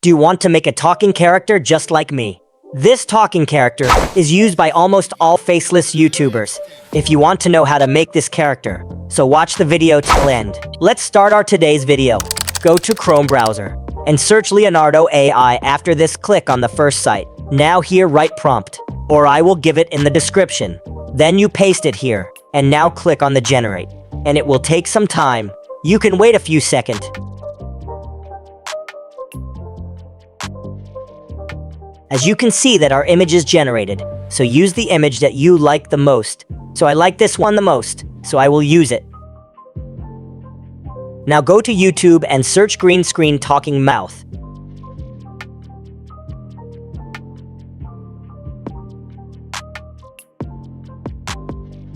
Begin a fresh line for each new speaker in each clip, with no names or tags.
Do you want to make a talking character just like me? This talking character is used by almost all faceless YouTubers. If you want to know how to make this character, so watch the video till end. Let's start our today's video. Go to Chrome browser and search Leonardo AI. After this, click on the first site. Now here write prompt, or I will give it in the description. Then you paste it here, and now click on the generate. And it will take some time. You can wait a few seconds. As you can see that our image is generated, so use the image that you like the most. So I like this one the most, so I will use it. Now go to YouTube and search green screen talking mouth.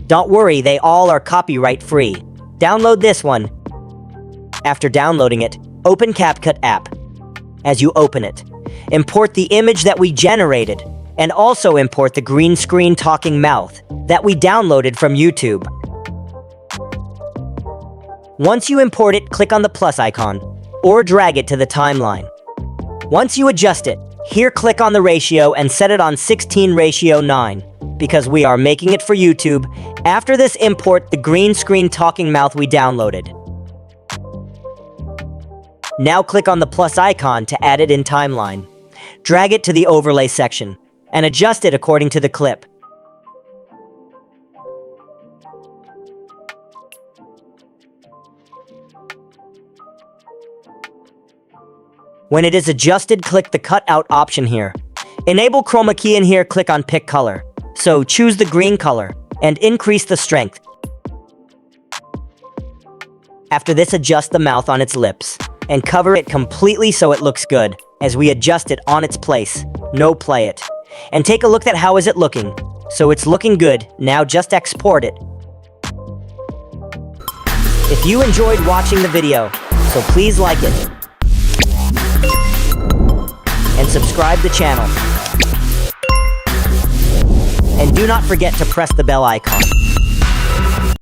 Don't worry, they all are copyright free. Download this one. After downloading it, open Capcut app. As you open it, import the image that we generated, and also import the green screen talking mouth that we downloaded from YouTube. Once you import it, click on the plus icon, or drag it to the timeline. Once you adjust it, here click on the ratio and set it on 16:9, because we are making it for YouTube. After this, import the green screen talking mouth we downloaded. Now click on the plus icon to add it in timeline. Drag it to the overlay section, and adjust it according to the clip. When it is adjusted, click the cutout option here. Enable chroma key in here, click on pick color. So choose the green color, and increase the strength. After this, adjust the mouth on its lips, and cover it completely so it looks good. As we adjust it on its place, no play it. And take a look at how is it looking. So it's looking good, now just export it. If you enjoyed watching the video, so please like it. And subscribe the channel. And do not forget to press the bell icon.